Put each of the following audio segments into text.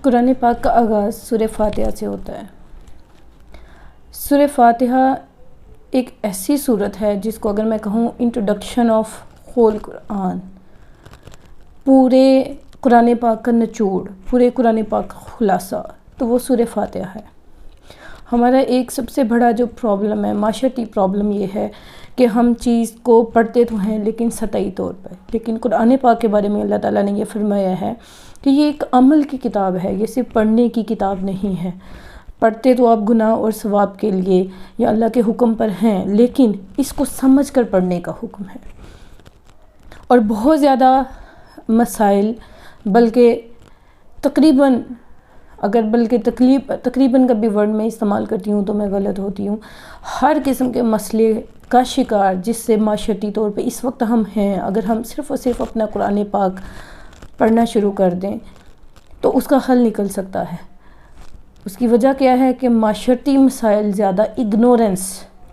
قرآن پاک کا آغاز سورہ فاتحہ سے ہوتا ہے۔ سورہ فاتحہ ایک ایسی سورت ہے جس کو اگر میں کہوں انٹروڈکشن آف ہول قرآن، پورے قرآن پاک کا نچوڑ، پورے قرآن پاک کا خلاصہ، تو وہ سورہ فاتحہ ہے۔ ہمارا ایک سب سے بڑا جو پرابلم ہے، معاشرتی پرابلم، یہ ہے کہ ہم چیز کو پڑھتے تو ہیں لیکن سطحی طور پر، لیکن قرآن پاک کے بارے میں اللہ تعالیٰ نے یہ فرمایا ہے کہ یہ ایک عمل کی کتاب ہے، یہ صرف پڑھنے کی کتاب نہیں ہے۔ پڑھتے تو آپ گناہ اور ثواب کے لیے یا اللہ کے حکم پر ہیں، لیکن اس کو سمجھ کر پڑھنے کا حکم ہے۔ اور بہت زیادہ مسائل، بلکہ تقریباً کا بھی ورڈ میں استعمال کرتی ہوں تو میں غلط ہوتی ہوں، ہر قسم کے مسئلے کا شکار جس سے معاشرتی طور پہ اس وقت ہم ہیں، اگر ہم صرف اور صرف اپنا قرآن پاک پڑھنا شروع کر دیں تو اس کا حل نکل سکتا ہے۔ اس کی وجہ کیا ہے کہ معاشرتی مسائل زیادہ اگنورنس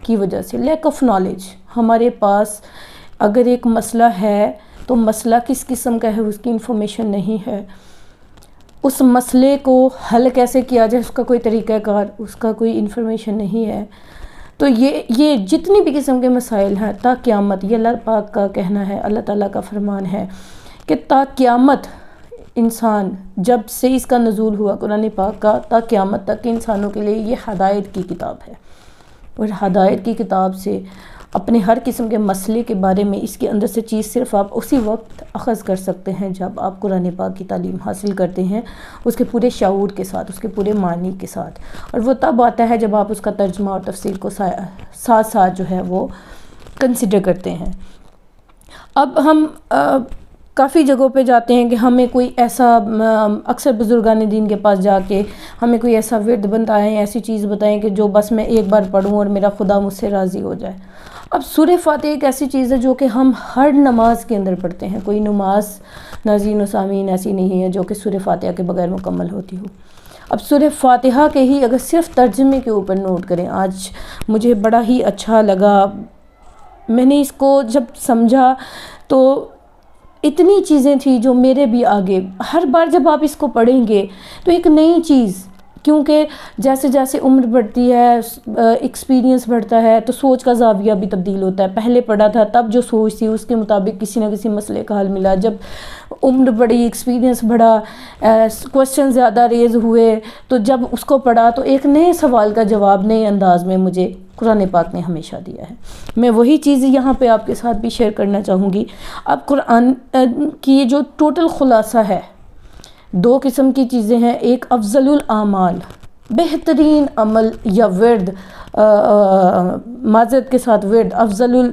کی وجہ سے، لیک آف نالج، ہمارے پاس اگر ایک مسئلہ ہے تو مسئلہ کس قسم کا ہے اس کی انفارمیشن نہیں ہے، اس مسئلے کو حل کیسے کیا جائے اس کا کوئی طریقہ کار، اس کا کوئی انفارمیشن نہیں ہے۔ تو یہ جتنی بھی قسم کے مسائل ہیں تا قیامت، یہ اللہ پاک کا کہنا ہے، اللہ تعالیٰ کا فرمان ہے کہ تا قیامت انسان، جب سے اس کا نزول ہوا قرآن پاک کا، تا قیامت تک انسانوں کے لیے یہ ہدایت کی کتاب ہے۔ اور ہدایت کی کتاب سے اپنے ہر قسم کے مسئلے کے بارے میں اس کے اندر سے چیز صرف آپ اسی وقت اخذ کر سکتے ہیں جب آپ قرآن پاک کی تعلیم حاصل کرتے ہیں، اس کے پورے شعور کے ساتھ، اس کے پورے معنی کے ساتھ، اور وہ تب آتا ہے جب آپ اس کا ترجمہ اور تفسیر کو ساتھ ساتھ جو ہے وہ کنسیڈر کرتے ہیں۔ اب ہم کافی جگہوں پہ جاتے ہیں کہ ہمیں کوئی ایسا، اکثر بزرگان دین کے پاس جا کے ہمیں کوئی ایسا ورد بتائیں، ایسی چیز بتائیں کہ جو بس میں ایک بار پڑھوں اور میرا خدا مجھ سے راضی ہو جائے۔ اب سورہ فاتحہ ایک ایسی چیز ہے جو کہ ہم ہر نماز کے اندر پڑھتے ہیں، کوئی نماز ناظرین و سامعین ایسی نہیں ہے جو کہ سورہ فاتحہ کے بغیر مکمل ہوتی ہو۔ اب سورہ فاتحہ کے ہی اگر صرف ترجمے کے اوپر نوٹ کریں، آج مجھے بڑا ہی اچھا لگا، میں نے اس کو جب سمجھا تو اتنی چیزیں تھیں جو میرے بھی آگے، ہر بار جب آپ اس کو پڑھیں گے تو ایک نئی چیز، کیونکہ جیسے جیسے عمر بڑھتی ہے، ایکسپیرینس بڑھتا ہے، تو سوچ کا زاویہ بھی تبدیل ہوتا ہے۔ پہلے پڑھا تھا تب جو سوچ تھی اس کے مطابق کسی نہ کسی مسئلے کا حل ملا، جب عمر بڑھی، ایکسپیرینس بڑھا، کوسچن زیادہ ریز ہوئے، تو جب اس کو پڑھا تو ایک نئے سوال کا جواب نئے انداز میں مجھے قرآن پاک نے ہمیشہ دیا ہے۔ میں وہی چیز یہاں پہ آپ کے ساتھ بھی شیئر کرنا چاہوں گی۔ اب قرآن کی یہ جو ٹوٹل خلاصہ ہے، دو قسم کی چیزیں ہیں، ایک افضل الاعمال، بہترین عمل یا ورد، معذرت کے ساتھ ورد، افضل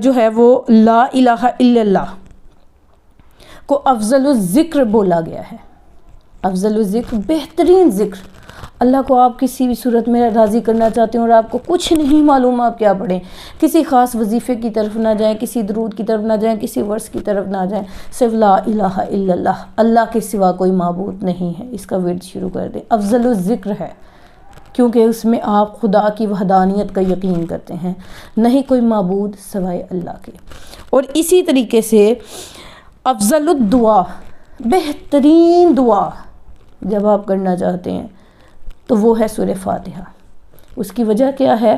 جو ہے وہ لا الہ الا اللہ کو افضل الذکر بولا گیا ہے۔ افضل الذکر، بہترین ذکر۔ اللہ کو آپ کسی بھی صورت میں راضی کرنا چاہتے ہیں اور آپ کو کچھ نہیں معلوم آپ کیا پڑھیں، کسی خاص وظیفے کی طرف نہ جائیں، کسی درود کی طرف نہ جائیں، کسی ورس کی طرف نہ جائیں، صرف لا الہ الا اللہ، اللہ کے سوا کوئی معبود نہیں ہے، اس کا ورد شروع کر دیں۔ افضل الذکر ہے کیونکہ اس میں آپ خدا کی وحدانیت کا یقین کرتے ہیں، نہیں کوئی معبود سوائے اللہ کے۔ اور اسی طریقے سے افضل الدعا، بہترین دعا جب آپ کرنا چاہتے ہیں تو وہ ہے سورہ فاتحہ۔ اس کی وجہ کیا ہے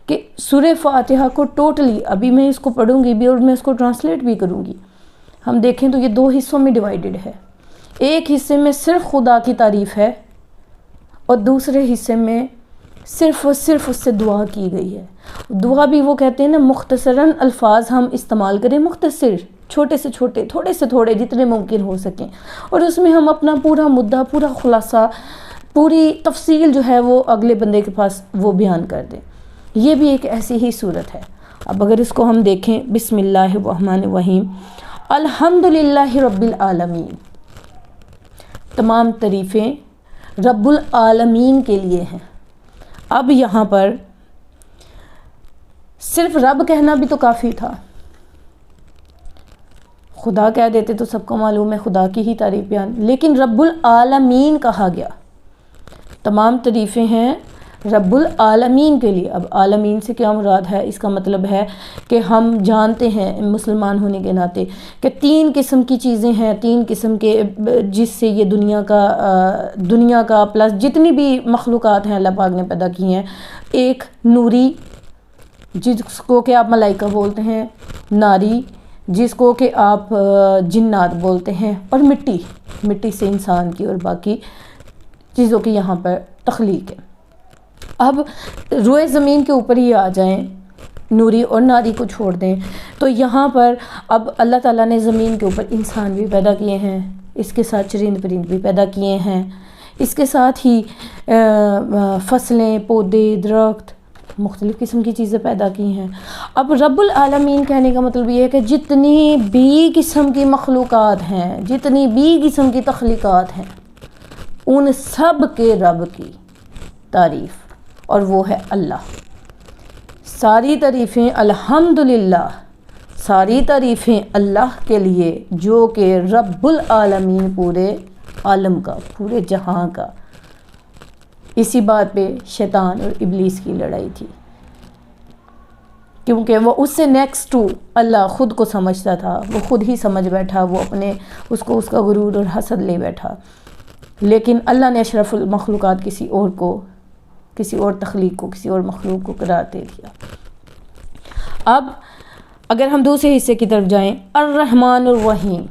کہ سورہ فاتحہ کو ٹوٹلی، ابھی میں اس کو پڑھوں گی بھی اور میں اس کو ٹرانسلیٹ بھی کروں گی، ہم دیکھیں تو یہ دو حصوں میں ڈیوائیڈڈ ہے۔ ایک حصے میں صرف خدا کی تعریف ہے اور دوسرے حصے میں صرف اور صرف اس سے دعا کی گئی ہے۔ دعا بھی وہ کہتے ہیں نا، مختصراً الفاظ ہم استعمال کریں، مختصر، چھوٹے سے چھوٹے، تھوڑے سے تھوڑے، جتنے ممکن ہو سکیں، اور اس میں ہم اپنا پورا مدعا، پورا خلاصہ، پوری تفصیل جو ہے وہ اگلے بندے کے پاس وہ بیان کر دیں۔ یہ بھی ایک ایسی ہی صورت ہے۔ اب اگر اس کو ہم دیکھیں، بسم اللہ الرحمن الرحیم، الحمدللہ رب العالمین، تمام تعریفیں رب العالمین کے لیے ہیں۔ اب یہاں پر صرف رب کہنا بھی تو کافی تھا، خدا کہہ دیتے تو سب کو معلوم ہے خدا کی ہی تعریف بیان، لیکن رب العالمین کہا گیا۔ تمام تعریفیں ہیں رب العالمین کے لیے۔ اب عالمین سے کیا مراد ہے؟ اس کا مطلب ہے کہ ہم جانتے ہیں مسلمان ہونے کے ناطے کہ 3 قسم کی چیزیں ہیں، 3 قسم کے جس سے یہ دنیا کا پلس جتنی بھی مخلوقات ہیں اللہ پاک نے پیدا کی ہیں۔ ایک نوری جس کو کہ آپ ملائکہ بولتے ہیں، ناری جس کو کہ آپ جنات بولتے ہیں، اور مٹی سے انسان کی اور باقی چیزوں کی یہاں پر تخلیق ہے۔ اب روئے زمین کے اوپر ہی آ جائیں، نوری اور ناری کو چھوڑ دیں، تو یہاں پر اب اللہ تعالیٰ نے زمین کے اوپر انسان بھی پیدا کیے ہیں، اس کے ساتھ چرند پرند بھی پیدا کیے ہیں، اس کے ساتھ ہی فصلیں، پودے، درخت، مختلف قسم کی چیزیں پیدا کی ہیں۔ اب رب العالمین کہنے کا مطلب یہ ہے کہ جتنی بھی قسم کی مخلوقات ہیں، جتنی بھی قسم کی تخلیقات ہیں، ان سب کے رب کی تعریف، اور وہ ہے اللہ۔ ساری تعریفیں الحمدللہ، ساری تعریفیں اللہ کے لیے جو کہ رب العالمین، پورے عالم کا، پورے جہاں کا۔ اسی بات پہ شیطان اور ابلیس کی لڑائی تھی، کیونکہ وہ اس سے نیکسٹ ٹو اللہ خود کو سمجھتا تھا، وہ خود ہی سمجھ بیٹھا، وہ اس کا غرور اور حسد لے بیٹھا، لیکن اللہ نے اشرف المخلوقات کسی اور تخلیق کو، کسی اور مخلوق کو قرار دے دیا۔ اب اگر ہم دوسرے حصے کی طرف جائیں، الرحمن الرحیم،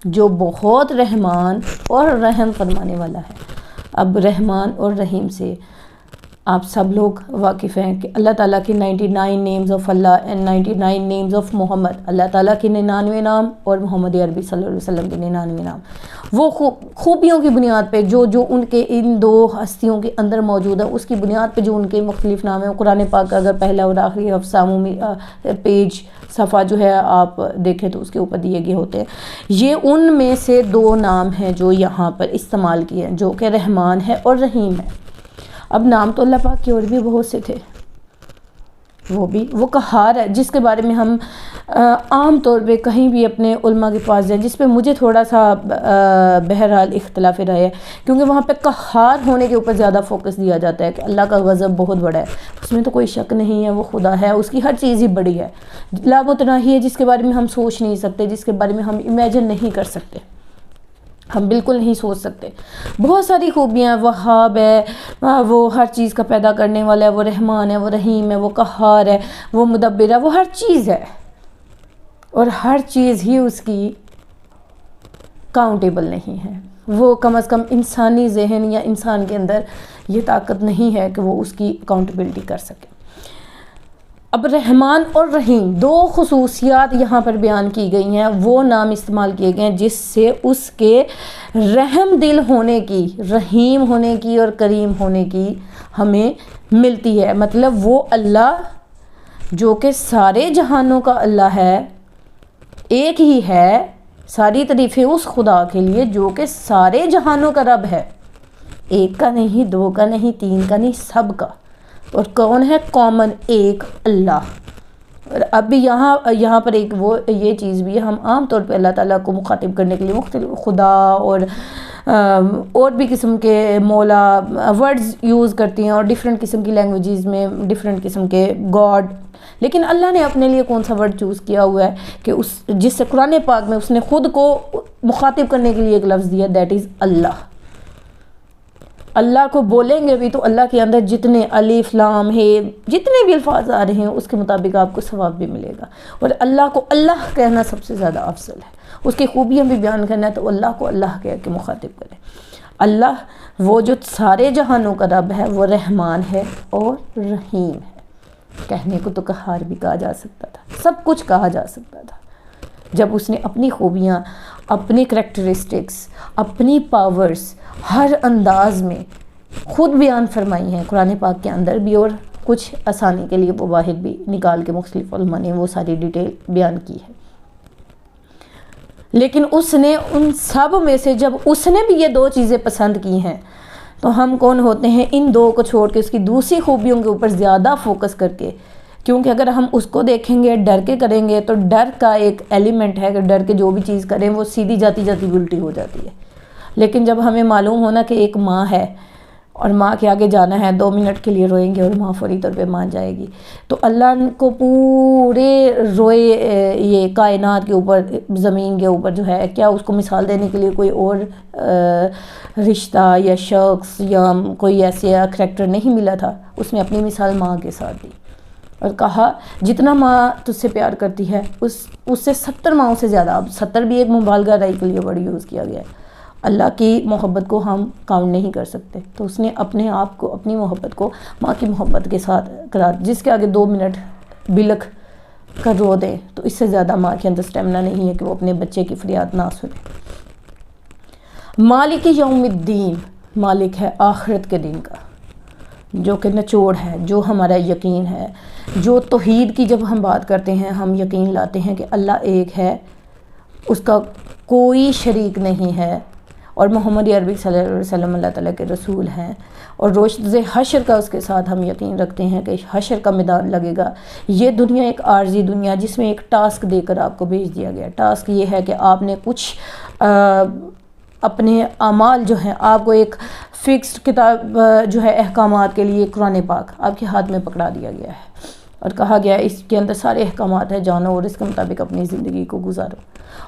جو بہت رحمان اور رحم فرمانے والا ہے۔ اب رحمان اور رحیم سے آپ سب لوگ واقف ہیں کہ اللہ تعالیٰ کی 99 names of Allah and 99 names of Muhammad, Allah تعالیٰ کی 99 نام اور محمد عربی صلی اللہ علیہ وسلم کے 99 نام، وہ خوبیوں کی بنیاد پہ جو ان کے ان 2 ہستیوں کے اندر موجود ہے، اس کی بنیاد پہ جو ان کے مختلف نام ہیں۔ قرآن پاک کا اگر پہلا اور آخری عمومی پیج صفحہ جو ہے آپ دیکھیں تو اس کے اوپر دیے گئے ہوتے ہیں، یہ ان میں سے 2 نام ہیں جو یہاں پر استعمال کیے ہیں، جو کہ رحمان ہے اور رحیم ہے۔ اب نام تو اللہ پاک کے اور بھی بہت سے تھے، وہ قہار ہے، جس کے بارے میں ہم عام طور پہ کہیں بھی اپنے علماء کے پاس جائیں، جس پہ مجھے تھوڑا سا بہرحال اختلاف رائے ہے، کیونکہ وہاں پہ قہار ہونے کے اوپر زیادہ فوکس دیا جاتا ہے کہ اللہ کا غضب بہت بڑا ہے، اس میں تو کوئی شک نہیں ہے، وہ خدا ہے، اس کی ہر چیز ہی بڑی ہے، لا متناہی ہے، جس کے بارے میں ہم سوچ نہیں سکتے، جس کے بارے میں ہم امیجن نہیں کر سکتے، ہم بالکل نہیں سوچ سکتے۔ بہت ساری خوبیاں، وہاب ہے، وہ ہر چیز کا پیدا کرنے والا ہے، وہ رحمان ہے، وہ رحیم ہے، وہ قہار ہے، وہ مدبر ہے، وہ ہر چیز ہے، اور ہر چیز ہی اس کی کاؤنٹیبل نہیں ہے، وہ کم از کم انسانی ذہن یا انسان کے اندر یہ طاقت نہیں ہے کہ وہ اس کی اکاؤنٹیبلٹی کر سکے۔ اب رحمان اور رحیم 2 خصوصیات یہاں پر بیان کی گئی ہیں، وہ نام استعمال کیے گئے ہیں جس سے اس کے رحم دل ہونے کی، رحیم ہونے کی اور کریم ہونے کی ہمیں ملتی ہے۔ مطلب وہ اللہ جو کہ سارے جہانوں کا اللہ ہے، ایک ہی ہے، ساری تعریفیں اس خدا کے لیے جو کہ سارے جہانوں کا رب ہے، ایک کا نہیں، 2 کا نہیں، 3 کا نہیں، سب کا۔ اور کون ہے؟ کامن، ایک اللہ۔ اور اب بھی یہاں پر ایک یہ چیز بھی ہے، ہم عام طور پہ اللہ تعالیٰ کو مخاطب کرنے کے لیے مختلف خدا اور بھی قسم کے مولا ورڈز یوز کرتی ہیں، اور ڈیفرنٹ قسم کی لینگویجز میں ڈیفرنٹ قسم کے گاڈ، لیکن اللہ نے اپنے لیے کون سا ورڈ چوز کیا ہوا ہے کہ جس سے قرآن پاک میں اس نے خود کو مخاطب کرنے کے لیے ایک لفظ دیا، دیٹ از اللہ۔ اللہ کو بولیں گے بھی تو اللہ کے اندر جتنے الف لام ہے، جتنے بھی الفاظ آ رہے ہیں اس کے مطابق آپ کو ثواب بھی ملے گا، اور اللہ کو اللہ کہنا سب سے زیادہ افضل ہے۔ اس کی خوبیاں بھی بیان کرنا ہے تو اللہ کو اللہ کہہ کے مخاطب کریں۔ اللہ وہ جو سارے جہانوں کا رب ہے، وہ رحمان ہے اور رحیم ہے۔ کہنے کو تو قہار بھی کہا جا سکتا تھا، سب کچھ کہا جا سکتا تھا، جب اس نے اپنی خوبیاں، اپنی کریکٹرسٹکس، اپنی پاورز ہر انداز میں خود بیان فرمائی ہیں قرآن پاک کے اندر بھی، اور کچھ آسانی کے لیے مواہد بھی نکال کے مختلف علماء نے وہ ساری ڈیٹیل بیان کی ہے۔ لیکن اس نے ان سب میں سے جب اس نے بھی یہ 2 چیزیں پسند کی ہیں، تو ہم کون ہوتے ہیں ان 2 کو چھوڑ کے اس کی دوسری خوبیوں کے اوپر زیادہ فوکس کر کے، کیونکہ اگر ہم اس کو دیکھیں گے، ڈر کے کریں گے، تو ڈر کا ایک ایلیمنٹ ہے کہ ڈر کے جو بھی چیز کریں وہ سیدھی جاتی الٹی ہو جاتی ہے۔ لیکن جب ہمیں معلوم ہونا کہ ایک ماں ہے اور ماں کے آگے جانا ہے، 2 منٹ کے لیے روئیں گے اور ماں فوری طور پہ مان جائے گی. تو اللہ کو پورے روئے یہ کائنات کے اوپر، زمین کے اوپر جو ہے، کیا اس کو مثال دینے کے لیے کوئی اور رشتہ یا شخص یا کوئی ایسے کریکٹر نہیں ملا تھا. اس نے اپنی مثال ماں کے ساتھ دی اور کہا جتنا ماں تجھ سے پیار کرتی ہے اس سے 70 ماؤں سے زیادہ. اب 70 بھی ایک مبالغہ رائی کے لیے ورڈ یوز کیا گیا ہے. اللہ کی محبت کو ہم کاؤنٹ نہیں کر سکتے. تو اس نے اپنے آپ کو، اپنی محبت کو ماں کی محبت کے ساتھ قرار، جس کے آگے 2 منٹ بلک کر رو دے تو اس سے زیادہ ماں کے اندر اسٹیمنا نہیں ہے کہ وہ اپنے بچے کی فریاد نہ سنے. مالک یوم الدین، مالک ہے آخرت کے دن کا، جو کہ نچوڑ ہے، جو ہمارا یقین ہے، جو توحید کی جب ہم بات کرتے ہیں ہم یقین لاتے ہیں کہ اللہ ایک ہے، اس کا کوئی شریک نہیں ہے، اور محمد عربی صلی اللہ علیہ وسلم اللہ تعالیٰ کے رسول ہیں. اور روز حشر کا اس کے ساتھ ہم یقین رکھتے ہیں کہ حشر کا میدان لگے گا. یہ دنیا ایک عارضی دنیا، جس میں ایک ٹاسک دے کر آپ کو بھیج دیا گیا. ٹاسک یہ ہے کہ آپ نے کچھ اپنے اعمال جو ہیں، آپ کو ایک فکسڈ کتاب جو ہے احکامات کے لیے قرآن پاک آپ کے ہاتھ میں پکڑا دیا گیا ہے اور کہا گیا اس کے اندر سارے احکامات ہیں، جانو اور اس کے مطابق اپنی زندگی کو گزارو.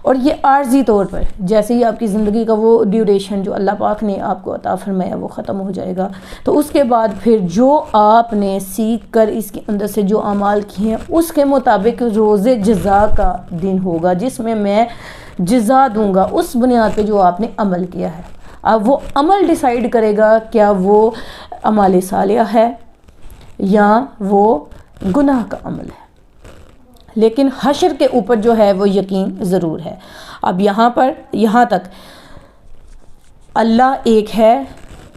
اور یہ عارضی طور پر جیسے ہی آپ کی زندگی کا وہ ڈیوریشن جو اللہ پاک نے آپ کو عطا فرمایا وہ ختم ہو جائے گا، تو اس کے بعد پھر جو آپ نے سیکھ کر اس کے اندر سے جو اعمال کیے ہیں اس کے مطابق روز جزا کا دن ہوگا، جس میں میں جزا دوں گا اس بنیاد پہ جو آپ نے عمل کیا ہے. اب وہ عمل ڈیسائیڈ کرے گا کیا وہ اعمال صالحہ ہے یا وہ گناہ کا عمل ہے. لیکن حشر کے اوپر جو ہے وہ یقین ضرور ہے. اب یہاں تک اللہ ایک ہے،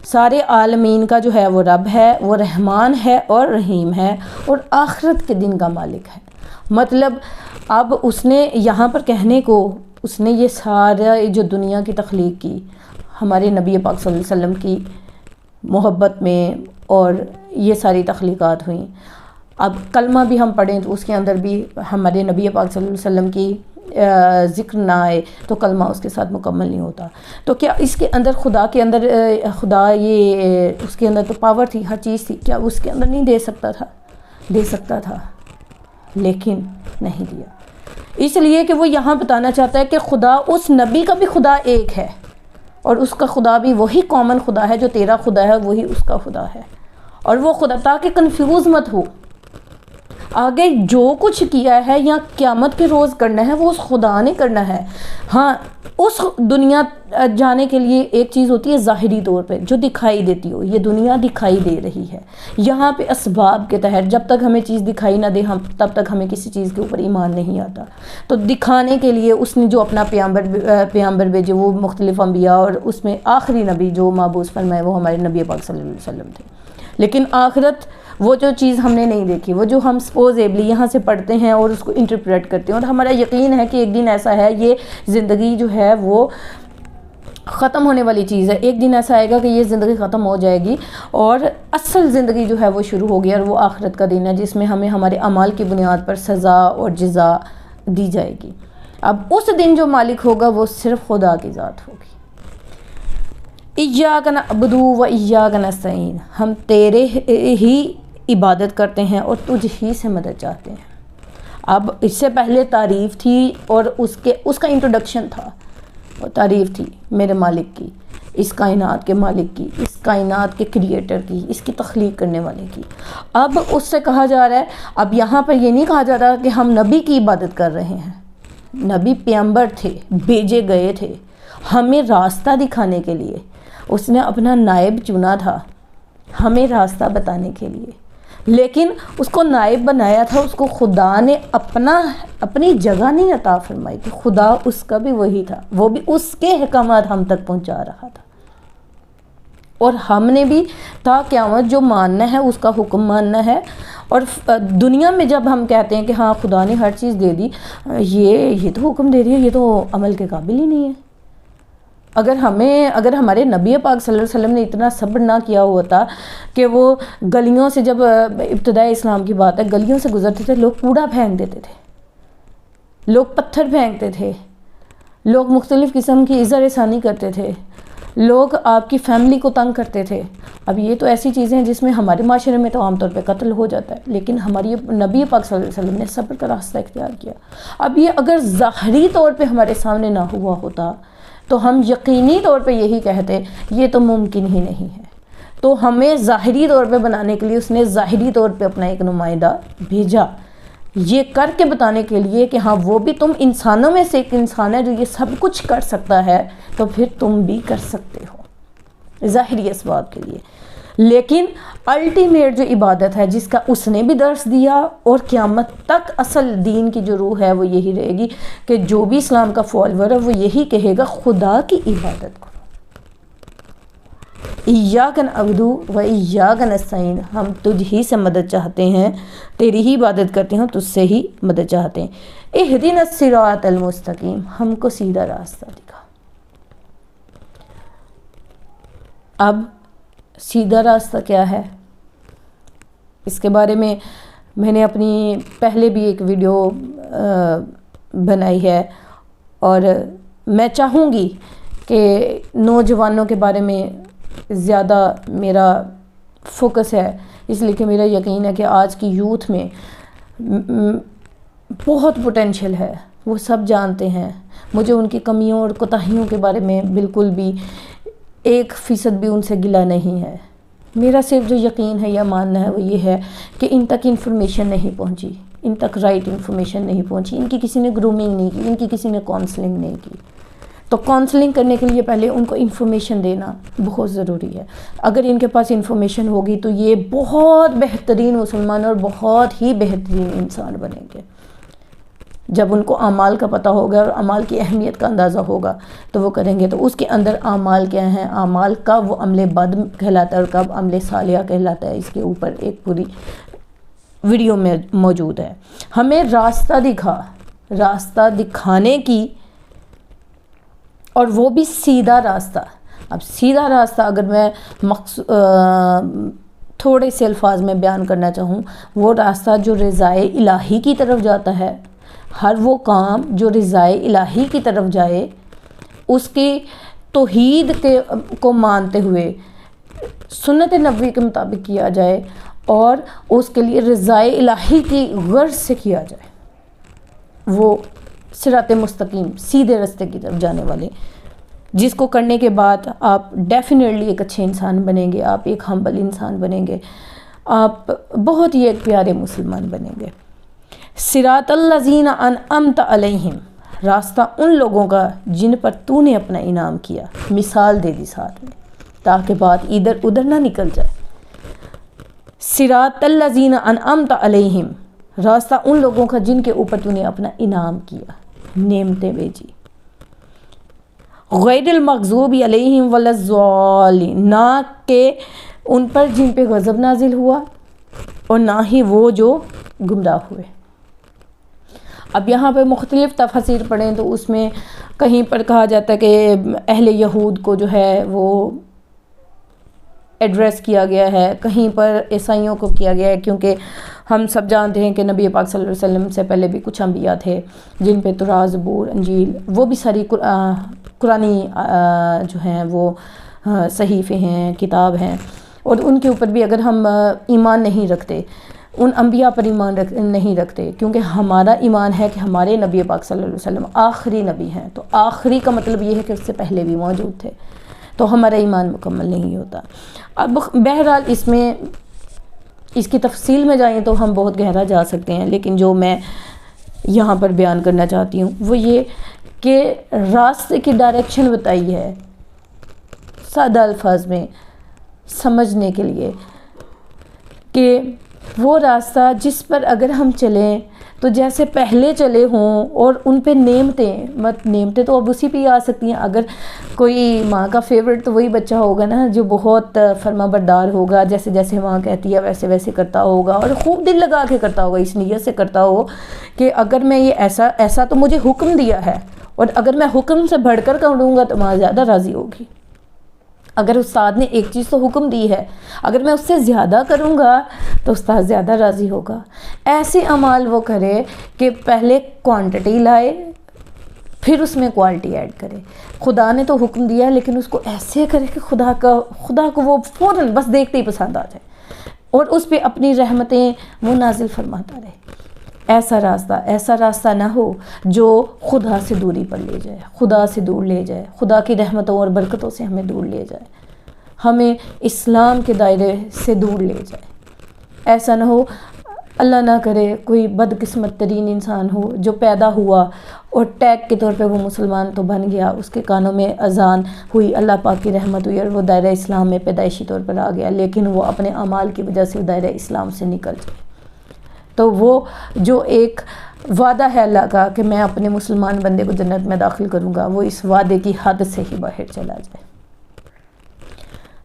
سارے عالمین کا جو ہے وہ رب ہے، وہ رحمان ہے اور رحیم ہے اور آخرت کے دن کا مالک ہے. مطلب اب اس نے یہاں پر کہنے کو، اس نے یہ سارا جو دنیا کی تخلیق کی ہمارے نبی پاک صلی اللہ علیہ وسلم کی محبت میں، اور یہ ساری تخلیقات ہوئیں. اب کلمہ بھی ہم پڑھیں تو اس کے اندر بھی ہمارے نبی پاک صلی اللہ علیہ وسلم کی ذکر نہ آئے تو کلمہ اس کے ساتھ مکمل نہیں ہوتا. تو کیا اس کے اندر خدا کے اندر خدا یہ اس کے اندر تو پاور تھی، ہر چیز تھی، کیا اس کے اندر نہیں دے سکتا تھا؟ دے سکتا تھا، لیکن نہیں دیا. اس لیے کہ وہ یہاں بتانا چاہتا ہے کہ خدا، اس نبی کا بھی خدا ایک ہے اور اس کا خدا بھی وہی کامن خدا ہے، جو تیرا خدا ہے وہی اس کا خدا ہے. اور وہ خدا، تاکہ کنفیوز مت ہو، آگے جو کچھ کیا ہے یا قیامت کے روز کرنا ہے وہ اس خدا نے کرنا ہے. ہاں، اس دنیا جانے کے لیے ایک چیز ہوتی ہے ظاہری طور پہ جو دکھائی دیتی ہو. یہ دنیا دکھائی دے رہی ہے یہاں پہ اسباب کے تحت. جب تک ہمیں چیز دکھائی نہ دے ہم تب تک ہمیں کسی چیز کے اوپر ایمان نہیں آتا. تو دکھانے کے لیے اس نے جو اپنا پیامبر بھیجے وہ مختلف انبیاء، اور اس میں آخری نبی جو مابعوث فرمائے وہ ہمارے نبی پاک صلی اللہ علیہ وسلم تھے. لیکن آخرت وہ جو چیز ہم نے نہیں دیکھی، وہ جو ہم سپوزیبلی یہاں سے پڑھتے ہیں اور اس کو انٹرپریٹ کرتے ہیں، اور ہمارا یقین ہے کہ ایک دن ایسا ہے، یہ زندگی جو ہے وہ ختم ہونے والی چیز ہے. ایک دن ایسا آئے گا کہ یہ زندگی ختم ہو جائے گی اور اصل زندگی جو ہے وہ شروع ہوگی، اور وہ آخرت کا دن ہے جس میں ہمیں ہمارے اعمال کی بنیاد پر سزا اور جزا دی جائے گی. اب اس دن جو مالک ہوگا وہ صرف خدا کی ذات ہوگی. ایاک نعبد و ایاک نستعین، ہم تیرے ہی عبادت کرتے ہیں اور تجھ ہی سے مدد چاہتے ہیں. اب اس سے پہلے تعریف تھی اور اس کا انٹروڈکشن تھا، اور تعریف تھی میرے مالک کی، اس کائنات کے مالک کی، اس کائنات کے کریٹر کی، اس کی تخلیق کرنے والے کی. اب اس سے کہا جا رہا ہے، اب یہاں پر یہ نہیں کہا جا رہا کہ ہم نبی کی عبادت کر رہے ہیں. نبی پیغمبر تھے، بھیجے گئے تھے ہمیں راستہ دکھانے کے لیے. اس نے اپنا نائب چنا تھا ہمیں راستہ بتانے کے لیے، لیکن اس کو نائب بنایا تھا، اس کو خدا نے اپنی جگہ نہیں عطا فرمائی کہ خدا اس کا بھی وہی تھا، وہ بھی اس کے احکامات ہم تک پہنچا رہا تھا. اور ہم نے بھی تا قیامت جو ماننا ہے اس کا حکم ماننا ہے. اور دنیا میں جب ہم کہتے ہیں کہ ہاں خدا نے ہر چیز دے دی، یہ تو حکم دے رہی ہے، یہ تو عمل کے قابل ہی نہیں ہے. اگر ہمارے نبی پاک صلی اللہ علیہ وسلم نے اتنا صبر نہ کیا ہوتا کہ وہ گلیوں سے، جب ابتدائی اسلام کی بات ہے، گلیوں سے گزرتے تھے، لوگ کوڑا پھینک دیتے تھے، لوگ پتھر پھینکتے تھے، لوگ مختلف قسم کی اذا رسانی کرتے تھے، لوگ آپ کی فیملی کو تنگ کرتے تھے. اب یہ تو ایسی چیزیں ہیں جس میں ہمارے معاشرے میں تو عام طور پہ قتل ہو جاتا ہے، لیکن ہماری نبی پاک صلی اللہ علیہ وسلم نے صبر کا راستہ اختیار کیا. اب یہ اگر ظاہری طور پہ ہمارے سامنے نہ ہوا ہوتا تو ہم یقینی طور پہ یہی کہتے یہ تو ممکن ہی نہیں ہے. تو ہمیں ظاہری طور پہ بنانے کے لیے اس نے ظاہری طور پہ اپنا ایک نمائندہ بھیجا، یہ کر کے بتانے کے لیے کہ ہاں وہ بھی تم انسانوں میں سے ایک انسان ہے جو یہ سب کچھ کر سکتا ہے، تو پھر تم بھی کر سکتے ہو ظاہری اسباب کے لیے. لیکن الٹیمیٹ جو عبادت ہے جس کا اس نے بھی درس دیا، اور قیامت تک اصل دین کی جو روح ہے وہ یہی رہے گی کہ جو بھی اسلام کا فالوور ہے وہ یہی کہے گا خدا کی عبادت کرو. ایاک نعبد و ایاک نستعین، ہم تجھ ہی سے مدد چاہتے ہیں، تیری ہی عبادت کرتے ہیں، تجھ سے ہی مدد چاہتے ہیں. اہدنا الصراط المستقیم، ہم کو سیدھا راستہ دکھا. اب سیدھا راستہ کیا ہے، اس کے بارے میں میں نے اپنی پہلے بھی ایک ویڈیو بنائی ہے، اور میں چاہوں گی کہ نوجوانوں کے بارے میں زیادہ میرا فوکس ہے، اس لیے کہ میرا یقین ہے کہ آج کی یوتھ میں بہت پوٹینشیل ہے. وہ سب جانتے ہیں، مجھے ان کی کمیوں اور کوتاہیوں کے بارے میں بالکل بھی 1% بھی ان سے گلہ نہیں ہے. میرا صرف جو یقین ہے یا ماننا ہے وہ یہ ہے کہ ان تک انفارمیشن نہیں پہنچی، ان تک رائٹ انفارمیشن نہیں پہنچی، ان کی کسی نے گرومنگ نہیں کی، ان کی کسی نے کاؤنسلنگ نہیں کی. تو کاؤنسلنگ کرنے کے لیے پہلے ان کو انفارمیشن دینا بہت ضروری ہے. اگر ان کے پاس انفارمیشن ہوگی تو یہ بہت بہترین مسلمان اور بہت ہی بہترین انسان بنیں گے. جب ان کو اعمال کا پتہ ہوگا اور اعمال کی اہمیت کا اندازہ ہوگا تو وہ کریں گے. تو اس کے اندر اعمال کیا ہیں، اعمال کب وہ عمل بد کہلاتا ہے اور کب عمل صالحہ کہلاتا ہے، اس کے اوپر ایک پوری ویڈیو میں موجود ہے. ہمیں راستہ دکھانے کی، اور وہ بھی سیدھا راستہ. اب سیدھا راستہ اگر میں تھوڑے سے الفاظ میں بیان کرنا چاہوں، وہ راستہ جو رضائے الہی کی طرف جاتا ہے. ہر وہ کام جو رضائے الہی کی طرف جائے، اس کی توحید کو مانتے ہوئے سنت نبوی کے مطابق کیا جائے، اور اس کے لیے رضائے الہی کی غرض سے کیا جائے، وہ صراط مستقیم سیدھے راستے کی طرف جانے والے، جس کو کرنے کے بعد آپ ڈیفینیٹلی ایک اچھے انسان بنیں گے، آپ ایک ہمبل انسان بنیں گے، آپ بہت ہی ایک پیارے مسلمان بنیں گے. صراط الذین انعمت علیہم، راستہ ان لوگوں کا جن پر تو نے اپنا انعام کیا. مثال دے دی ساتھ میں تاکہ بات ادھر ادھر نہ نکل جائے. صراط الذین انعمت علیہم، راستہ ان لوگوں کا جن کے اوپر تو نے اپنا انعام کیا، نعمتیں بھیجی. غیر المغضوب علیہم ولا الضالین، نہ کہ ان پر جن پہ غضب نازل ہوا اور نہ ہی وہ جو گمراہ ہوئے. اب یہاں پہ مختلف تفاسیر پڑھیں تو اس میں کہیں پر کہا جاتا ہے کہ اہل یہود کو جو ہے وہ ایڈریس کیا گیا ہے، کہیں پر عیسائیوں کو کیا گیا ہے، کیونکہ ہم سب جانتے ہیں کہ نبی پاک صلی اللہ علیہ وسلم سے پہلے بھی کچھ انبیاء تھے جن پہ تورات، زبور، انجیل، وہ بھی ساری قرآنی جو ہیں وہ صحیفے ہیں، کتاب ہیں، اور ان کے اوپر بھی اگر ہم ایمان نہیں رکھتے، ان انبیاء پر ایمان نہیں رکھتے، کیونکہ ہمارا ایمان ہے کہ ہمارے نبی پاک صلی اللہ علیہ وسلم آخری نبی ہیں. تو آخری کا مطلب یہ ہے کہ اس سے پہلے بھی موجود تھے، تو ہمارا ایمان مکمل نہیں ہوتا. اب بہرحال اس میں اس کی تفصیل میں جائیں تو ہم بہت گہرا جا سکتے ہیں، لیکن جو میں یہاں پر بیان کرنا چاہتی ہوں وہ یہ کہ راستے کی ڈائریکشن بتائی ہے سادہ الفاظ میں سمجھنے کے لیے، کہ وہ راستہ جس پر اگر ہم چلیں تو جیسے پہلے چلے ہوں، اور ان پہ نعمتیں تو اب اسی پہ ہی آ سکتی ہیں. اگر کوئی ماں کا فیورٹ تو وہی بچہ ہوگا نا جو بہت فرما بردار ہوگا، جیسے جیسے ماں کہتی ہے ویسے ویسے کرتا ہوگا، اور خوب دل لگا کے کرتا ہوگا، اس نیت سے کرتا ہو کہ اگر میں یہ ایسا تو مجھے حکم دیا ہے، اور اگر میں حکم سے بڑھ کر کروں گا تو ماں زیادہ راضی ہوگی. اگر استاد نے ایک چیز تو حکم دی ہے، اگر میں اس سے زیادہ کروں گا تو استاد زیادہ راضی ہوگا. ایسے اعمال وہ کرے کہ پہلے کوانٹٹی لائے، پھر اس میں کوالٹی ایڈ کرے. خدا نے تو حکم دیا لیکن اس کو ایسے کرے کہ خدا کو وہ فوراً بس دیکھتے ہی پسند آ جائے اور اس پہ اپنی رحمتیں وہ نازل فرماتا رہے. ایسا راستہ نہ ہو جو خدا سے دوری پر لے جائے، خدا سے دور لے جائے، خدا کی رحمتوں اور برکتوں سے ہمیں دور لے جائے، ہمیں اسلام کے دائرے سے دور لے جائے. ایسا نہ ہو، اللہ نہ کرے، کوئی بدقسمت ترین انسان ہو جو پیدا ہوا اور ٹیگ کے طور پہ وہ مسلمان تو بن گیا، اس کے کانوں میں اذان ہوئی، اللہ پاک کی رحمت ہوئی اور وہ دائرہ اسلام میں پیدائشی طور پر آ گیا، لیکن وہ اپنے اعمال کی وجہ سے دائرہ اسلام سے نکل جائے. تو وہ جو ایک وعدہ ہے اللہ کا کہ میں اپنے مسلمان بندے کو جنت میں داخل کروں گا، وہ اس وعدے کی حد سے ہی باہر چلا جائے.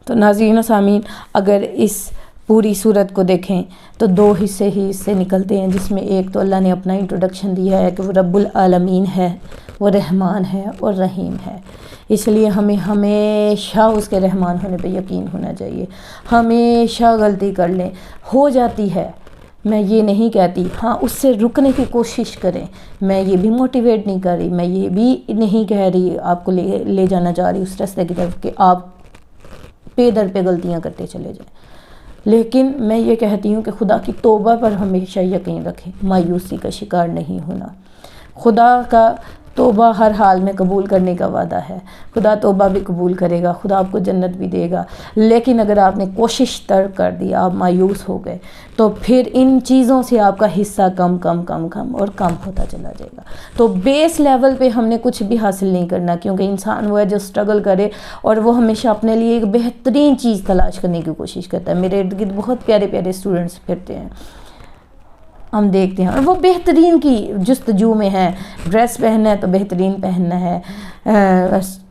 تو ناظرین و سامعین، اگر اس پوری صورت کو دیکھیں تو 2 حصے ہی اس سے نکلتے ہیں، جس میں ایک تو اللہ نے اپنا انٹروڈکشن دیا ہے کہ وہ رب العالمین ہے، وہ رحمان ہے اور رحیم ہے. اس لیے ہمیں ہمیشہ اس کے رحمان ہونے پہ یقین ہونا چاہیے. ہمیشہ غلطی کر لیں، ہو جاتی ہے، میں یہ نہیں کہتی، ہاں اس سے رکنے کی کوشش کریں. میں یہ بھی موٹیویٹ نہیں کر رہی، میں یہ بھی نہیں کہہ رہی آپ کو لے جانا چاہ رہی اس راستے کی طرف کہ آپ پے در پہ غلطیاں کرتے چلے جائیں. لیکن میں یہ کہتی ہوں کہ خدا کی توبہ پر ہمیشہ یقین رکھیں، مایوسی کا شکار نہیں ہونا. خدا کا توبہ ہر حال میں قبول کرنے کا وعدہ ہے. خدا توبہ بھی قبول کرے گا، خدا آپ کو جنت بھی دے گا. لیکن اگر آپ نے کوشش ترک کر دی، آپ مایوس ہو گئے، تو پھر ان چیزوں سے آپ کا حصہ کم اور کم ہوتا چلا جائے گا. تو بیس لیول پہ ہم نے کچھ بھی حاصل نہیں کرنا، کیونکہ انسان وہ ہے جو سٹرگل کرے اور وہ ہمیشہ اپنے لیے ایک بہترین چیز تلاش کرنے کی کوشش کرتا ہے. میرے ارد گرد بہت پیارے پیارے اسٹوڈنٹس پھرتے ہیں، ہم دیکھتے ہیں، اور وہ بہترین کی جستجو میں ہے. ڈریس پہننا ہے تو بہترین پہننا ہے،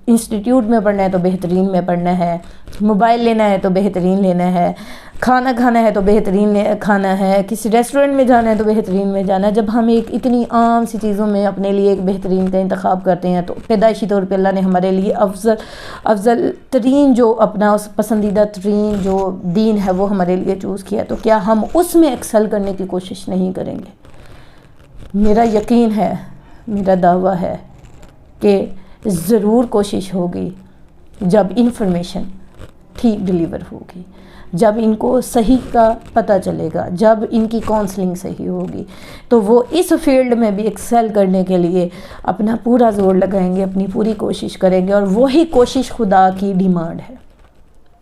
انسٹیٹیوٹ میں پڑھنا ہے تو بہترین میں پڑھنا ہے، موبائل لینا ہے تو بہترین لینا ہے، کھانا کھانا ہے تو بہترین کھانا ہے، کسی ریسٹورنٹ میں جانا ہے تو بہترین میں جانا ہے. جب ہم ایک اتنی عام سی چیزوں میں اپنے لیے ایک بہترین کا انتخاب کرتے ہیں تو پیدائشی طور پہ اللہ نے ہمارے لیے افضل ترین جو اپنا پسندیدہ ترین جو دین ہے وہ ہمارے لیے چوز کیا، تو کیا ہم اس میں ایکسل کرنے کی کوشش نہیں کریں گے؟ میرا یقین ہے، میرا دعویٰ ہے کہ ضرور کوشش ہوگی جب انفارمیشن ٹھیک ڈیلیور ہوگی، جب ان کو صحیح کا پتہ چلے گا، جب ان کی کاؤنسلنگ صحیح ہوگی، تو وہ اس فیلڈ میں بھی ایکسل کرنے کے لیے اپنا پورا زور لگائیں گے، اپنی پوری کوشش کریں گے. اور وہی کوشش خدا کی ڈیمانڈ ہے،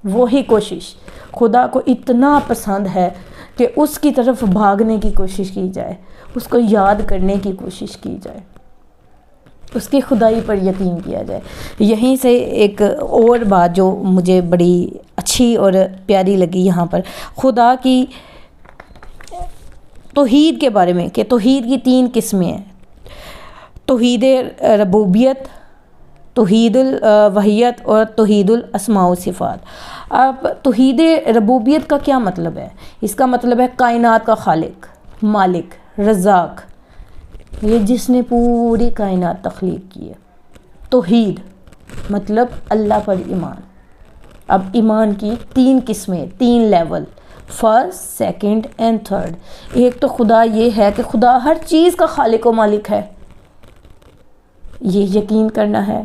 وہی کوشش خدا کو اتنا پسند ہے کہ اس کی طرف بھاگنے کی کوشش کی جائے، اس کو یاد کرنے کی کوشش کی جائے، اس کی خدائی پر یقین کیا جائے. یہیں سے ایک اور بات جو مجھے بڑی اچھی اور پیاری لگی یہاں پر، خدا کی توحید کے بارے میں، کہ توحید کی 3 قسمیں ہیں: توحید ربوبیت، توحید الوحیت اور توحید الاسماء و صفات. اب توحید ربوبیت کا کیا مطلب ہے؟ اس کا مطلب ہے کائنات کا خالق، مالک، رزاق، یہ جس نے پوری کائنات تخلیق کی ہے. توحید مطلب اللہ پر ایمان. اب ایمان کی 3 قسمیں، 3 level, first, second and third. ایک تو خدا یہ ہے کہ خدا ہر چیز کا خالق و مالک ہے، یہ یقین کرنا ہے.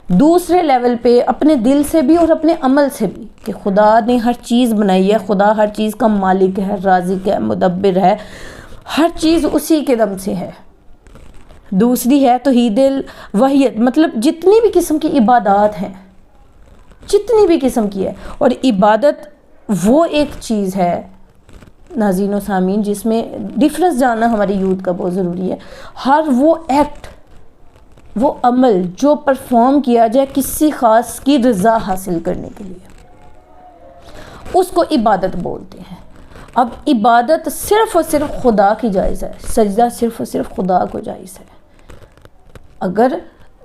دوسرے لیول پہ اپنے دل سے بھی اور اپنے عمل سے بھی کہ خدا نے ہر چیز بنائی ہے، خدا ہر چیز کا مالک ہے، رازق ہے، مدبر ہے، ہر چیز اسی کے دم سے ہے. دوسری ہے توحید الوحیت، مطلب جتنی بھی قسم کی عبادات ہیں، جتنی بھی قسم کی ہے. اور عبادت وہ ایک چیز ہے ناظرین و سامعین جس میں ڈفرنس جاننا ہماری یوتھ کا بہت ضروری ہے. ہر وہ ایکٹ، وہ عمل جو پرفارم کیا جائے کسی خاص کی رضا حاصل کرنے کے لیے، اس کو عبادت بولتے ہیں. اب عبادت صرف اور صرف خدا کی جائز ہے، سجدہ صرف اور صرف خدا کو جائز ہے. اگر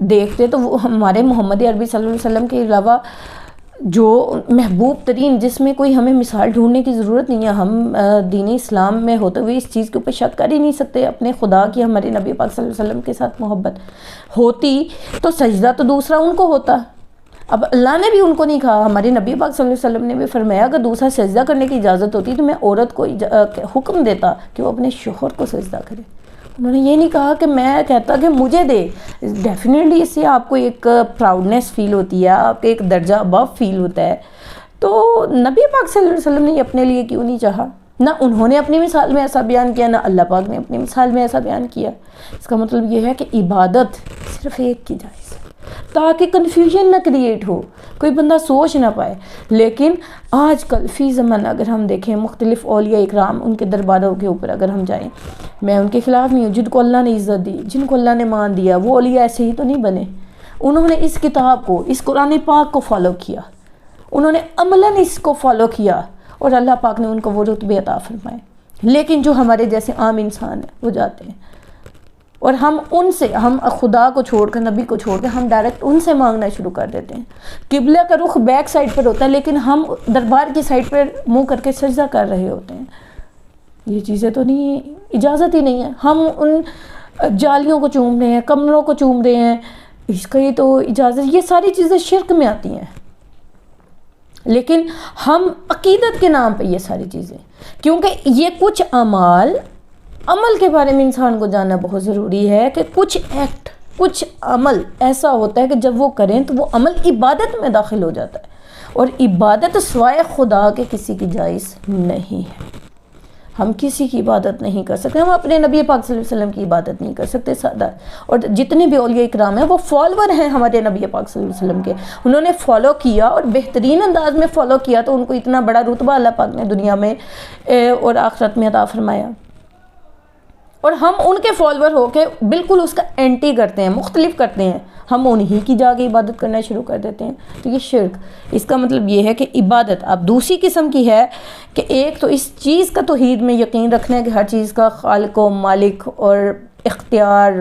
دیکھتے تو وہ ہمارے محمد عربی صلی اللہ علیہ وسلم کے علاوہ جو محبوب ترین، جس میں کوئی ہمیں مثال ڈھونڈنے کی ضرورت نہیں ہے، ہم دین اسلام میں ہوتے ہوئے اس چیز کے اوپر شک کر ہی نہیں سکتے. اپنے خدا کی ہمارے نبی پاک صلی اللہ علیہ وسلم کے ساتھ محبت ہوتی تو سجدہ تو دوسرا ان کو ہوتا. اب اللہ نے بھی ان کو نہیں کہا، ہمارے نبی پاک صلی اللہ علیہ وسلم نے بھی فرمایا اگر دوسرا سجدہ کرنے کی اجازت ہوتی تو میں عورت کو حکم دیتا کہ وہ اپنے شوہر کو سجدہ کرے. انہوں نے یہ نہیں کہا کہ میں کہتا کہ مجھے دے. ڈیفینیٹلی اس سے آپ کو ایک پراؤڈنیس فیل ہوتی ہے, آپ کو ایک درجہ ابو فیل ہوتا ہے. تو نبی پاک صلی اللہ علیہ وسلم نے اپنے لیے کیوں نہیں چاہا؟ نہ انہوں نے اپنی مثال میں ایسا بیان کیا, نہ اللہ پاک نے اپنی مثال میں ایسا بیان کیا. اس کا مطلب یہ ہے کہ عبادت صرف ایک کی جائز ہے, تاکہ کنفیوژن نہ کریٹ ہو, کوئی بندہ سوچ نہ پائے. لیکن آج کل فی زمانہ اگر ہم دیکھیں مختلف اولیاء اکرام, ان کے درباروں کے اوپر اگر ہم جائیں, میں ان کے خلاف نہیں ہوں, جن کو اللہ نے عزت دی, جن کو اللہ نے مان دیا, وہ اولیاء ایسے ہی تو نہیں بنے. انہوں نے اس کتاب کو, اس قرآن پاک کو فالو کیا, انہوں نے عملاً اس کو فالو کیا, اور اللہ پاک نے ان کو وہ رتبے عطا فرمائے. لیکن جو ہمارے جیسے عام انسان ہیں وہ جاتے ہیں, اور ہم ان سے, ہم خدا کو چھوڑ کر, نبی کو چھوڑ کر, ہم ڈائریکٹ ان سے مانگنا شروع کر دیتے ہیں. قبلہ کا رخ بیک سائڈ پر ہوتا ہے, لیکن ہم دربار کی سائڈ پر منہ کر کے سجدہ کر رہے ہوتے ہیں. یہ چیزیں تو نہیں, اجازت ہی نہیں ہے. ہم ان جالیوں کو چوم رہے ہیں, کمروں کو چوم رہے ہیں, اس کا یہ تو اجازت, یہ ساری چیزیں شرک میں آتی ہیں. لیکن ہم عقیدت کے نام پہ یہ ساری چیزیں, کیونکہ یہ کچھ اعمال, عمل کے بارے میں انسان کو جاننا بہت ضروری ہے کہ کچھ ایکٹ, کچھ عمل ایسا ہوتا ہے کہ جب وہ کریں تو وہ عمل عبادت میں داخل ہو جاتا ہے, اور عبادت سوائے خدا کے کسی کی جائز نہیں ہے. ہم کسی کی عبادت نہیں کر سکتے, ہم اپنے نبی پاک صلی اللہ علیہ وسلم کی عبادت نہیں کر سکتے سادہ. اور جتنے بھی اولیاء اکرام ہیں وہ فالوور ہیں ہمارے نبی پاک صلی اللہ علیہ وسلم کے, انہوں نے فالو کیا اور بہترین انداز میں فالو کیا, تو ان کو اتنا بڑا رتبہ اللہ پاک نے دنیا میں اور آخرت میں عطا فرمایا. اور ہم ان کے فالوور ہو کے بالکل اس کا اینٹی کرتے ہیں, مختلف کرتے ہیں, ہم انہی کی جا کے عبادت کرنا شروع کر دیتے ہیں. تو یہ شرک, اس کا مطلب یہ ہے کہ عبادت اب دوسری قسم کی ہے کہ ایک تو اس چیز کا توحید میں یقین رکھنا ہے کہ ہر چیز کا خالق و مالک اور اختیار,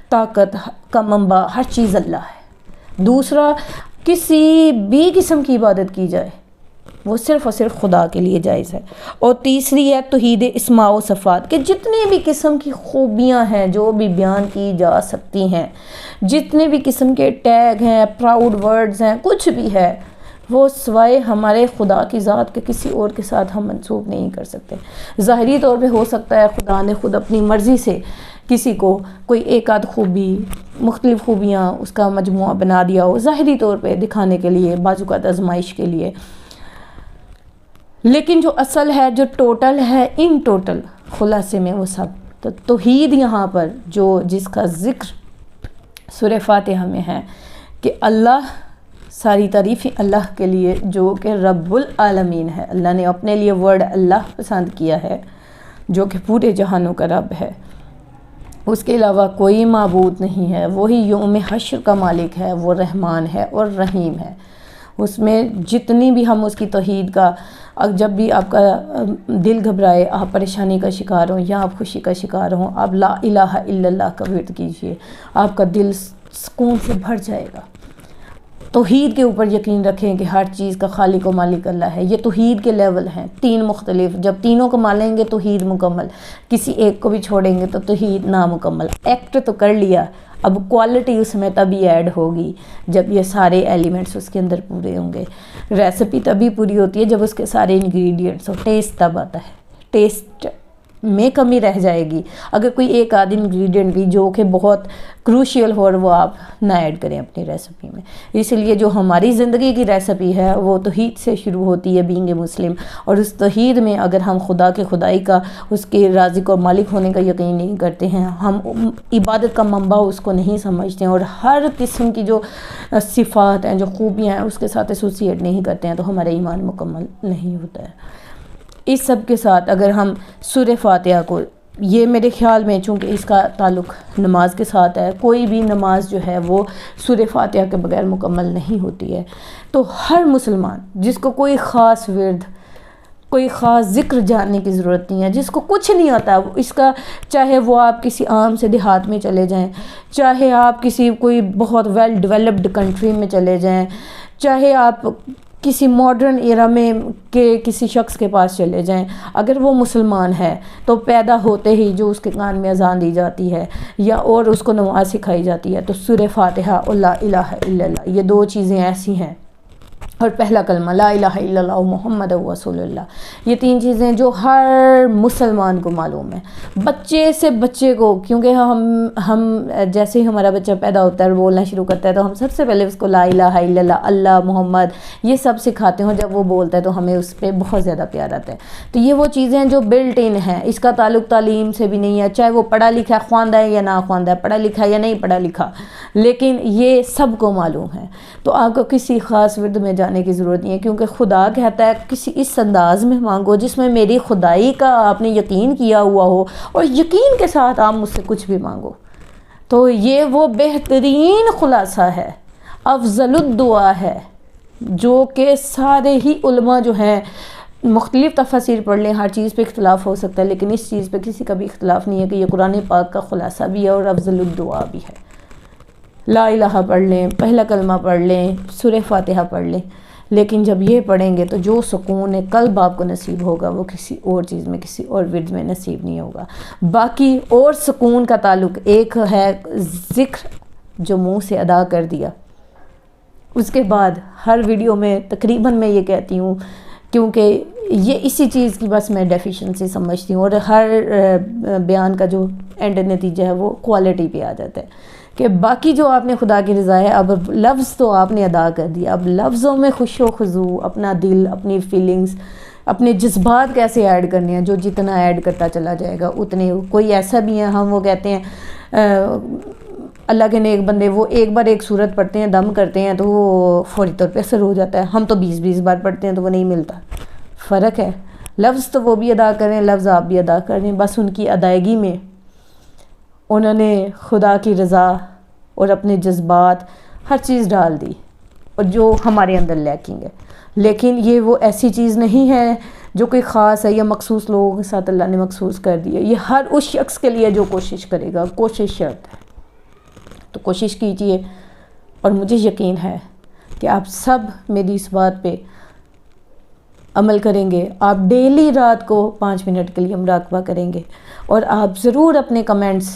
طاقت کا منبع ہر چیز اللہ ہے. دوسرا, کسی بھی قسم کی عبادت کی جائے وہ صرف اور صرف خدا کے لیے جائز ہے. اور تیسری ہے توحید اسماء و صفات, کہ جتنی بھی قسم کی خوبیاں ہیں جو بھی بیان کی جا سکتی ہیں, جتنے بھی قسم کے ٹیگ ہیں, پراؤڈ ورڈز ہیں, کچھ بھی ہے, وہ سوائے ہمارے خدا کی ذات کے کسی اور کے ساتھ ہم منسوب نہیں کر سکتے. ظاہری طور پہ ہو سکتا ہے خدا نے خود اپنی مرضی سے کسی کو کوئی ایک آدھ خوبی, مختلف خوبیاں اس کا مجموعہ بنا دیا ہو, ظاہری طور پہ دکھانے کے لیے, بعض اوقات آزمائش کے لیے. لیکن جو اصل ہے, جو ٹوٹل ہے, ان ٹوٹل خلاصے میں وہ سب. تو توحید یہاں پر جو جس کا ذکر سورہ فاتحہ میں ہے کہ اللہ, ساری تعریفیں اللہ کے لیے جو کہ رب العالمین ہے. اللہ نے اپنے لیے ورڈ اللہ پسند کیا ہے جو کہ پورے جہانوں کا رب ہے, اس کے علاوہ کوئی معبود نہیں ہے. وہی یوم حشر کا مالک ہے, وہ رحمان ہے اور رحیم ہے. اس میں جتنی بھی ہم اس کی توحید کا, جب بھی آپ کا دل گھبرائے, آپ پریشانی کا شکار ہوں یا آپ خوشی کا شکار ہوں, آپ لا الہ الا اللہ کا ورد کیجئے, آپ کا دل سکون سے بھر جائے گا. توحید کے اوپر یقین رکھیں کہ ہر چیز کا خالق و مالک اللہ ہے. یہ توحید کے لیول ہیں 3 مختلف, جب تینوں کو مانیں گے توحید مکمل, کسی ایک کو بھی چھوڑیں گے تو توحید نامکمل. ایکٹ تو کر لیا, اب کوالٹی اس میں تبھی ایڈ ہوگی جب یہ سارے ایلیمنٹس اس کے اندر پورے ہوں گے. ریسپی تبھی پوری ہوتی ہے جب اس کے سارے انگریڈینٹس ہو. ٹیسٹ تب آتا ہے, ٹیسٹ میں کمی رہ جائے گی اگر کوئی ایک آدھ انگریڈینٹ بھی جو کہ بہت کروشیل ہو اور وہ آپ نہ ایڈ کریں اپنی ریسپی میں. اس لیے جو ہماری زندگی کی ریسپی ہے وہ توحید سے شروع ہوتی ہے, بینگ اے مسلم. اور اس توحید میں اگر ہم خدا کے خدائی کا, اس کے رازق اور مالک ہونے کا یقین نہیں کرتے ہیں, ہم عبادت کا منبع اس کو نہیں سمجھتے ہیں, اور ہر قسم کی جو صفات ہیں, جو خوبیاں ہیں, اس کے ساتھ ایسوسیٹ نہیں کرتے ہیں, تو ہمارا ایمان مکمل نہیں ہوتا ہے. اس سب کے ساتھ اگر ہم سورہ فاتحہ کو, یہ میرے خیال میں چونکہ اس کا تعلق نماز کے ساتھ ہے, کوئی بھی نماز جو ہے وہ سورہ فاتحہ کے بغیر مکمل نہیں ہوتی ہے. تو ہر مسلمان جس کو کوئی خاص ورد, کوئی خاص ذکر جاننے کی ضرورت نہیں ہے, جس کو کچھ نہیں آتا اس کا, چاہے وہ آپ کسی عام سے دیہات میں چلے جائیں, چاہے آپ کسی کوئی بہت ویل ڈیولپڈ کنٹری میں چلے جائیں, چاہے آپ کسی ماڈرن ایرا میں کے کسی شخص کے پاس چلے جائیں, اگر وہ مسلمان ہے تو پیدا ہوتے ہی جو اس کے کان میں اذان دی جاتی ہے یا اور اس کو نماز سکھائی جاتی ہے تو سورہ فاتحہ اور لا الہ الا اللہ, یہ 2 چیزیں ایسی ہیں اور پہلا کلمہ لا الہ الا اللہ محمد رسول اللہ، یہ 3 چیزیں جو ہر مسلمان کو معلوم ہے، بچے سے بچے کو، کیونکہ ہم جیسے ہی ہمارا بچہ پیدا ہوتا ہے اور بولنا شروع کرتا ہے تو ہم سب سے پہلے اس کو لا الہ الا اللہ، اللہ، محمد، یہ سب سکھاتے ہیں. جب وہ بولتا ہے تو ہمیں اس پہ بہت زیادہ پیار آتا ہے. تو یہ وہ چیزیں جو بلٹ ان ہیں، اس کا تعلق تعلیم سے بھی نہیں ہے، چاہے وہ پڑھا لکھا خواندہ ہے یا نہ خواندہ ہے، پڑھا لکھا یا نہیں پڑھا لکھا، لیکن یہ سب کو معلوم ہے. تو آپ کو کسی خاص ورد میں جانے کی ضرورت نہیں ہے، کیونکہ خدا کہتا ہے کسی اس انداز میں مانگو جس میں میری خدائی کا آپ نے یقین کیا ہوا ہو، اور یقین کے ساتھ آپ مجھ سے کچھ بھی مانگو. تو یہ وہ بہترین خلاصہ ہے، افضل الدعا ہے، جو کہ سارے ہی علماء جو ہیں مختلف تفاسیر پڑھ لیں، ہر چیز پہ اختلاف ہو سکتا ہے، لیکن اس چیز پہ کسی کا بھی اختلاف نہیں ہے کہ یہ قرآن پاک کا خلاصہ بھی ہے اور افضل الدعا بھی ہے. لا الہ پڑھ لیں، پہلا کلمہ پڑھ لیں، سورہ فاتحہ پڑھ لیں، لیکن جب یہ پڑھیں گے تو جو سکون قلب آپ کو نصیب ہوگا وہ کسی اور چیز میں، کسی اور ورد میں نصیب نہیں ہوگا. باقی اور سکون کا تعلق ایک ہے ذکر جو منہ سے ادا کر دیا. اس کے بعد ہر ویڈیو میں تقریباً میں یہ کہتی ہوں، کیونکہ یہ اسی چیز کی بس میں ڈیفیشنسی سمجھتی ہوں، اور ہر بیان کا جو اینڈ نتیجہ ہے وہ کوالٹی پہ آ جاتا ہے کہ باقی جو آپ نے خدا کی رضا ہے، اب لفظ تو آپ نے ادا کر دیا، اب لفظوں میں خوش و خضوع، اپنا دل، اپنی فیلنگز، اپنے جذبات کیسے ایڈ کرنے ہیں، جو جتنا ایڈ کرتا چلا جائے گا اتنے. کوئی ایسا بھی ہے، ہم وہ کہتے ہیں اللہ کے نیک بندے وہ ایک بار ایک سورت پڑھتے ہیں، دم کرتے ہیں تو وہ فوری طور پہ اثر ہو جاتا ہے، ہم تو 20 بار پڑھتے ہیں تو وہ نہیں ملتا. فرق ہے، لفظ تو وہ بھی ادا کریں، لفظ آپ بھی ادا کریں، بس ان کی ادائیگی میں انہوں نے خدا کی رضا اور اپنے جذبات ہر چیز ڈال دی، اور جو ہمارے اندر لیکنگ ہے. لیکن یہ وہ ایسی چیز نہیں ہے جو کوئی خاص ہے یا مخصوص لوگوں کے ساتھ اللہ نے مخصوص کر دی ہے، یہ ہر اس شخص کے لیے جو کوشش کرے گا. کوشش شرط ہے، تو کوشش کیجئے، اور مجھے یقین ہے کہ آپ سب میری اس بات پہ عمل کریں گے. آپ ڈیلی رات کو 5 منٹ کے لیے مراقبہ کریں گے، اور آپ ضرور اپنے کمنٹس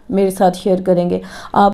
میرے ساتھ شیئر کریں گے. آپ